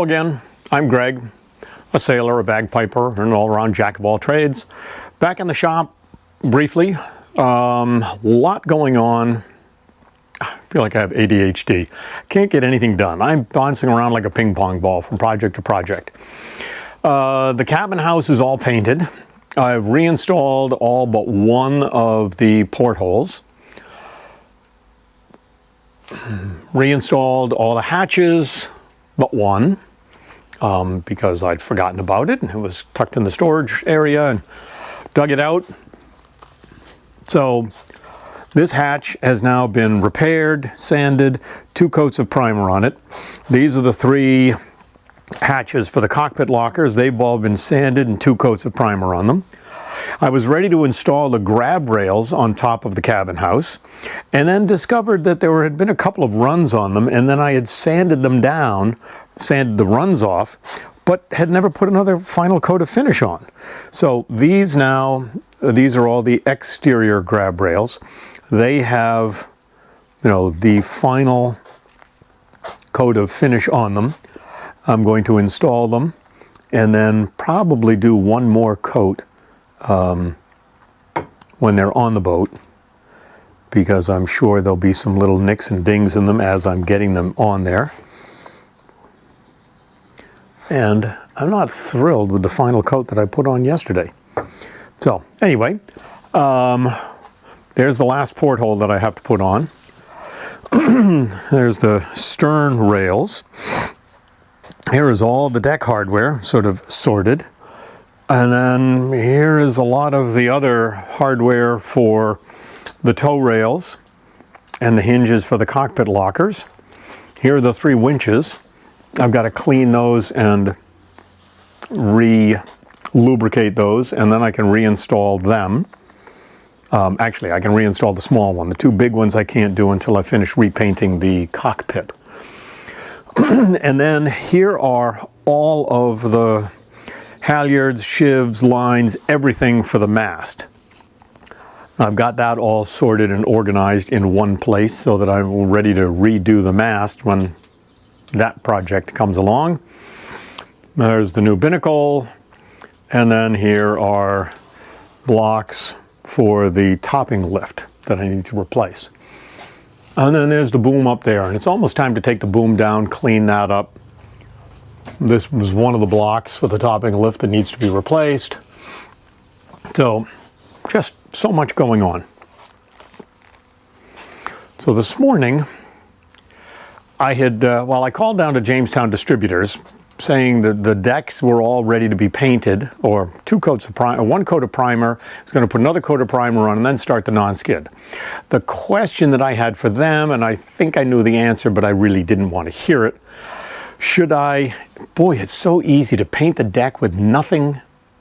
Hello again, I'm Greg, a sailor, a bagpiper, and an all-around jack of all trades. Back in the shop, briefly, lot going on. I feel like I have ADHD. Can't get anything done. I'm bouncing around like a ping pong ball from project to project. The cabin house is all painted. I've reinstalled all but one of the portholes. Reinstalled all the hatches but one because I'd forgotten about it and it was tucked in the storage area, and dug it out. So this hatch has now been repaired, sanded, 2 coats of primer on it. These are the 3 hatches for the cockpit lockers. They've all been sanded and 2 coats of primer on them. I was ready to install the grab rails on top of the cabin house, and then discovered that there had been a couple of runs on them, and then I had sanded them down, sanded the runs off, but had never put another final coat of finish on. So these now, these are all the exterior grab rails. They have, the final coat of finish on them. I'm going to install them and then probably do one more coat when they're on the boat, because I'm sure there'll be some little nicks and dings in them as I'm getting them on there. And I'm not thrilled with the final coat that I put on yesterday. So anyway, there's the last porthole that I have to put on. There's the stern rails. Here is all the deck hardware sort of sorted. And then here is a lot of the other hardware for the tow rails and the hinges for the cockpit lockers. Here are the 3 winches. I've got to clean those and re-lubricate those, and then I can reinstall them. Actually, I can reinstall the small one. The 2 big ones I can't do until I finish repainting the cockpit. And then here are all of the halyards, shivs, lines, everything for the mast. I've got that all sorted and organized in one place so that I'm ready to redo the mast when that project comes along. There's the new binnacle, and then here are blocks for the topping lift that I need to replace. And then there's the boom up there, and it's almost time to take the boom down, clean that up. This was one of the blocks for the topping lift that needs to be replaced. So just so much going on. So this morning I had, I called down to Jamestown Distributors saying that the decks were all ready to be painted, or 2 coats of primer, 1 coat of primer. I was going to put another coat of primer on and then start the non-skid. The question that I had for them, and I think I knew the answer, but I really didn't want to hear it. Should I, boy, it's so easy to paint the deck with nothing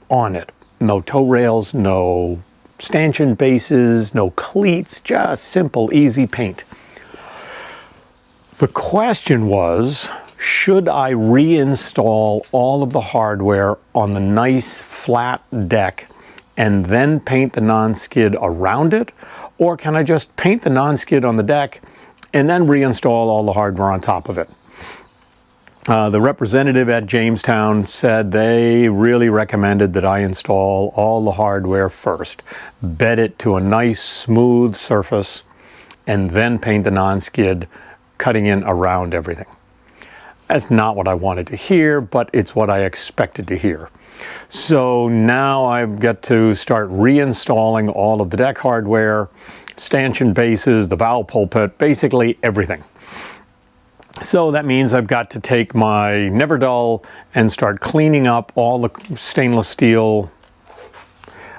on it. No tow rails, no stanchion bases, no cleats, just simple, easy paint. The question was, should I reinstall all of the hardware on the nice flat deck and then paint the non-skid around it? Or can I just paint the non-skid on the deck and then reinstall all the hardware on top of it? The representative at Jamestown said they really recommended that I install all the hardware first, bed it to a nice smooth surface, and then paint the non-skid, cutting in around everything. That's not what I wanted to hear, but it's what I expected to hear. So now I've got to start reinstalling all of the deck hardware, stanchion bases, the bow pulpit, basically everything. So that means I've got to take my Never Dull and start cleaning up all the stainless steel.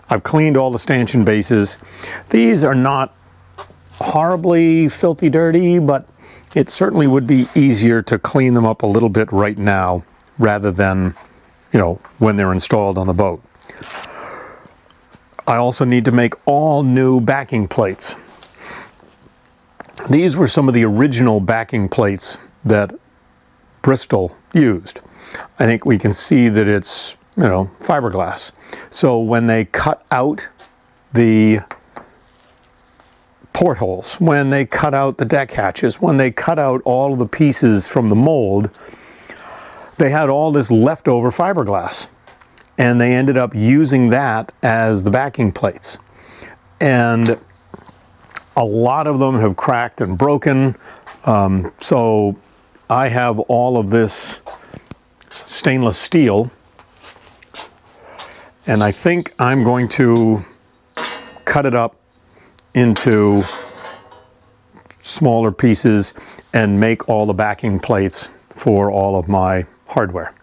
I've cleaned all the stanchion bases. These are not horribly filthy dirty, but it certainly would be easier to clean them up a little bit right now rather than, when they're installed on the boat. I also need to make all new backing plates. These were some of the original backing plates that Bristol used. I think we can see that it's, fiberglass. So when they cut out the portholes, when they cut out the deck hatches, when they cut out all of the pieces from the mold, they had all this leftover fiberglass, and they ended up using that as the backing plates. And a lot of them have cracked and broken. So I have all of this stainless steel, and I think I'm going to cut it up into smaller pieces and make all the backing plates for all of my hardware.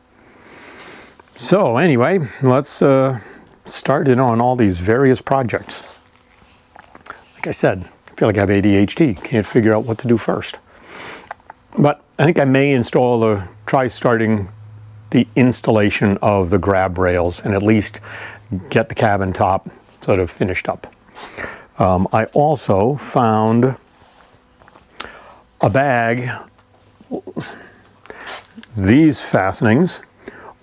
So anyway, let's start in on all these various projects. Like I said, I feel like I have ADHD, can't figure out what to do first. But I think I may try starting the installation of the grab rails and at least get the cabin top sort of finished up. I also found a bag. These fastenings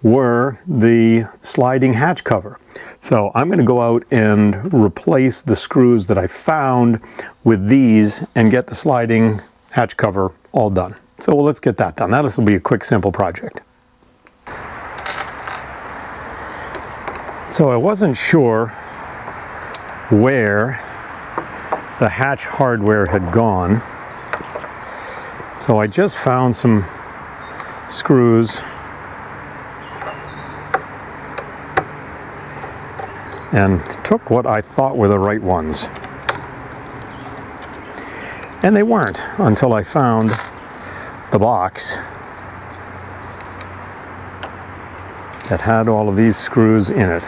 were the sliding hatch cover. So I'm going to go out and replace the screws that I found with these and get the sliding hatch cover all done. So let's get that done. That'll be a quick, simple project. So I wasn't sure where the hatch hardware had gone. So I just found some screws and took what I thought were the right ones. And they weren't until I found the box that had all of these screws in it.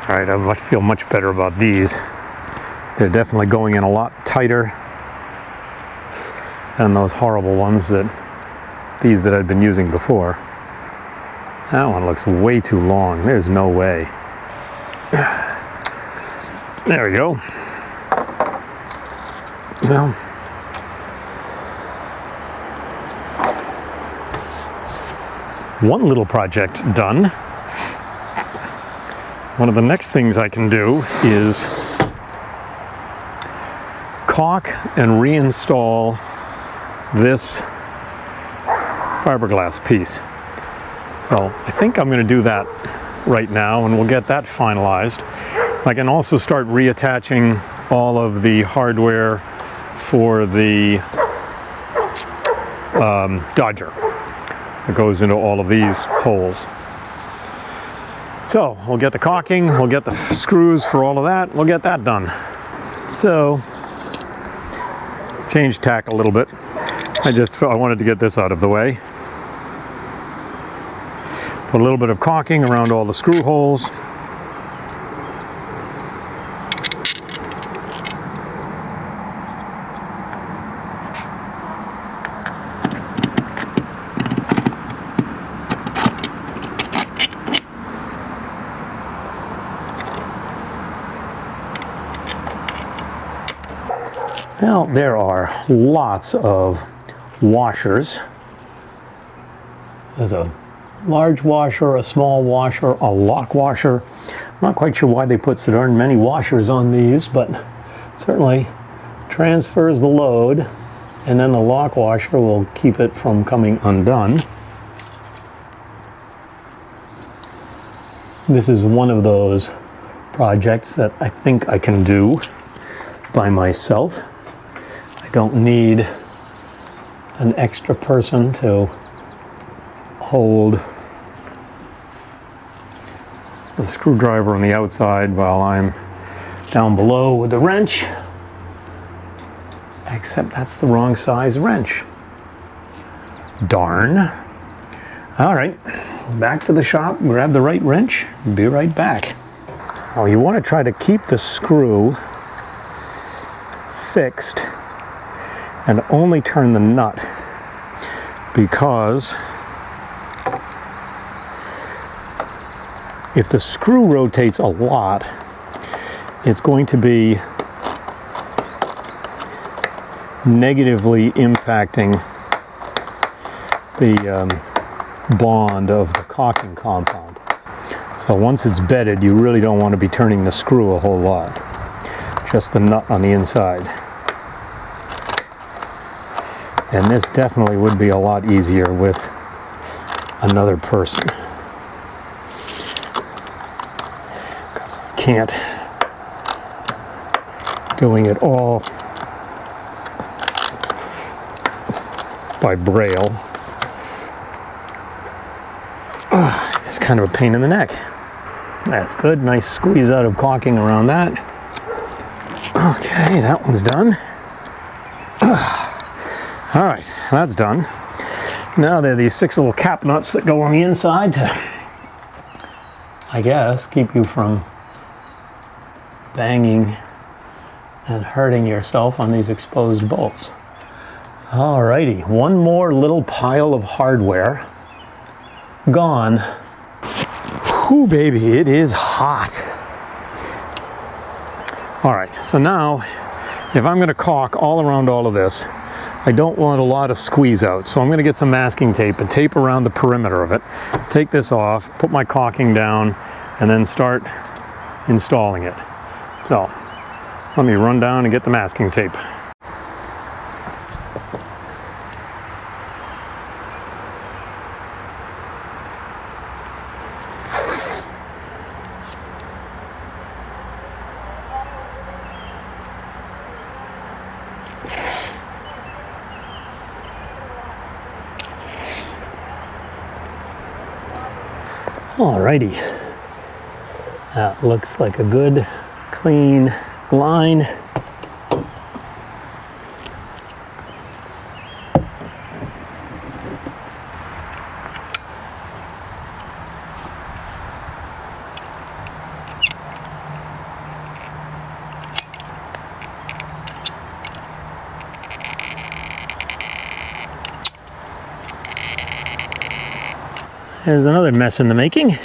All right, I must feel much better about these. They're definitely going in a lot tighter than those horrible ones that I'd been using before. That one looks way too long. There's no way. There we go. Well, one little project done. One of the next things I can do is caulk and reinstall this fiberglass piece. So I think I'm going to do that right now, and we'll get that finalized. I can also start reattaching all of the hardware for the Dodger that goes into all of these holes. So we'll get the caulking, we'll get the screws for all of that, we'll get that done. So, change tack a little bit. I wanted to get this out of the way. Put a little bit of caulking around all the screw holes. Well, there are lots of washers. There's a large washer, a small washer, a lock washer. I'm not quite sure why they put so darn many washers on these, but certainly transfers the load, and then the lock washer will keep it from coming undone. This is one of those projects that I think I can do by myself. I don't need an extra person to hold the screwdriver on the outside while I'm down below with the wrench. Except that's the wrong size wrench. Darn. All right, back to the shop, grab the right wrench, be right back. Oh, you want to try to keep the screw fixed and only turn the nut, because if the screw rotates a lot, it's going to be negatively impacting the bond of the caulking compound. So once it's bedded, you really don't want to be turning the screw a whole lot, just the nut on the inside. And this definitely would be a lot easier with another person. Because I can't doing it all by braille. It's kind of a pain in the neck. That's good. Nice squeeze out of caulking around that. Okay, that one's done. All right, that's done. Now there are these 6 little cap nuts that go on the inside to, I guess, keep you from banging and hurting yourself on these exposed bolts. Alrighty, one more little pile of hardware gone. Whew, baby, it is hot. Alright, so now, if I'm going to caulk all around all of this, I don't want a lot of squeeze out, so I'm going to get some masking tape and tape around the perimeter of it. Take this off, put my caulking down, and then start installing it. So, let me run down and get the masking tape. Alrighty, that looks like a good, clean line. There's another mess in the making.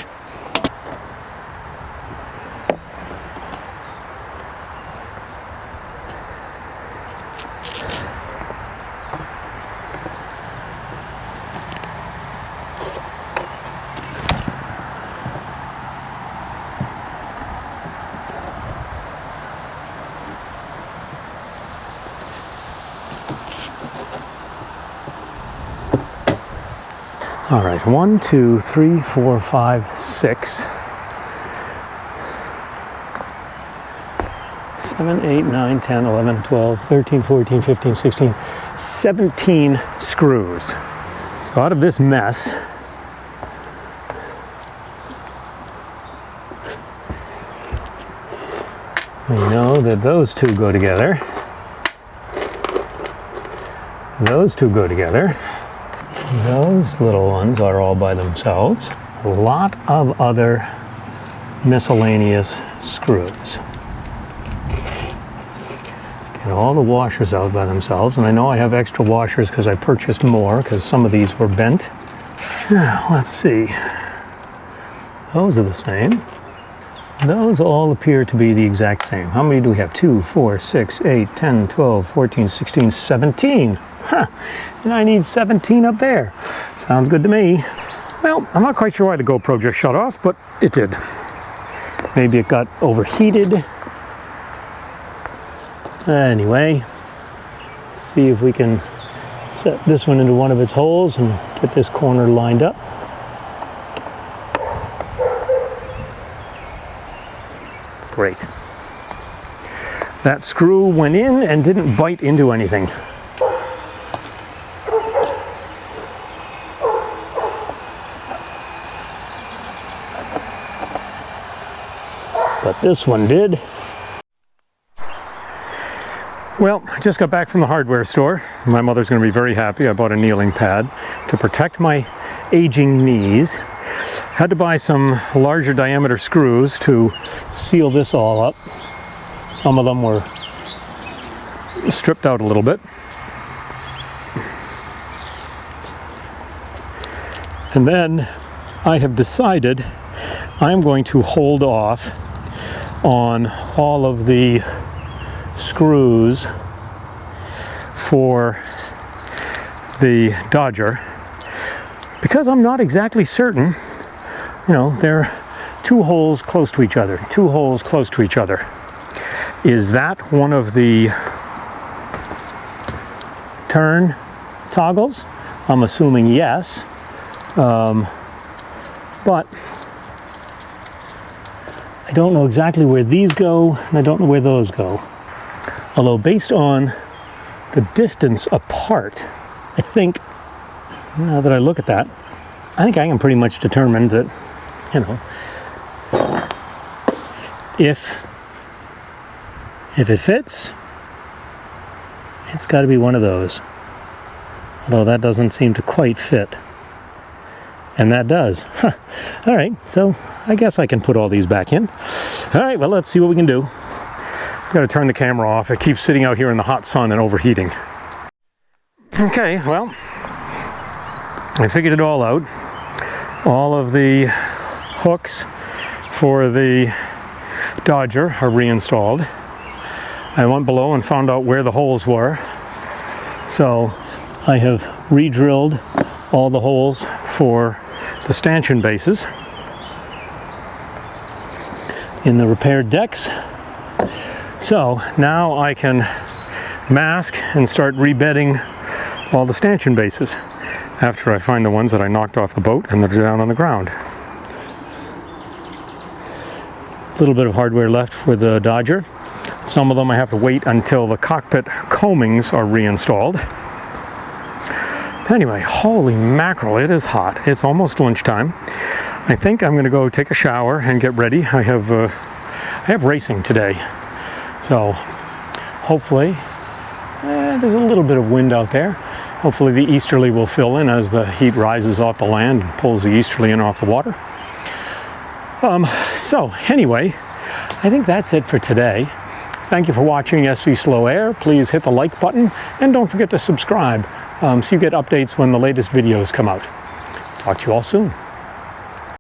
All right, 1, 2, 3, 4, 5, 6, 7, 8, 9, 10, 11, 12, 13, 14, 15, 16, 17 screws. So out of this mess, we know that those two go together. Those two go together. Those little ones are all by themselves. A lot of other miscellaneous screws. Get all the washers out by themselves, and I know I have extra washers because I purchased more because some of these were bent. Now, let's see. Those are the same. Those all appear to be the exact same. How many do we have? 2, 4, 6, 8, 10, 12, 14, 16, 17. Huh, and I need 17 up there. Sounds good to me. Well, I'm not quite sure why the GoPro just shut off, but it did. Maybe it got overheated. Anyway, let's see if we can set this one into one of its holes and get this corner lined up. Great. That screw went in and didn't bite into anything. But this one did. Well, I just got back from the hardware store. My mother's going to be very happy. I bought a kneeling pad to protect my aging knees. Had to buy some larger diameter screws to seal this all up. Some of them were stripped out a little bit. And then I have decided I'm going to hold off on all of the screws for the Dodger because I'm not exactly certain. You know, there are 2 holes close to each other, 2 holes close to each other. Is that one of the turn toggles? I'm assuming yes. But I don't know exactly where these go, and I don't know where those go. Although based on the distance apart, I think, now that I look at that, I think I can pretty much determine that, you know, if it fits, it's got to be one of those. Although that doesn't seem to quite fit. And that does. Huh. All right, so I guess I can put all these back in. All right, well, let's see what we can do. I've got to turn the camera off. It keeps sitting out here in the hot sun and overheating. Okay, well, I figured it all out. All of the hooks for the Dodger are reinstalled. I went below and found out where the holes were. So I have re-drilled all the holes for the stanchion bases in the repaired decks. So now I can mask and start rebedding all the stanchion bases after I find the ones that I knocked off the boat and that are down on the ground. A little bit of hardware left for the Dodger. Some of them I have to wait until the cockpit coamings are reinstalled. Anyway, holy mackerel, it is hot. It's almost lunchtime. I think I'm going to go take a shower and get ready. I have racing today. So hopefully, there's a little bit of wind out there. Hopefully the easterly will fill in as the heat rises off the land and pulls the easterly in off the water. So anyway, I think that's it for today. Thank you for watching SV Slow Air. Please hit the like button and don't forget to subscribe so you get updates when the latest videos come out. Talk to you all soon.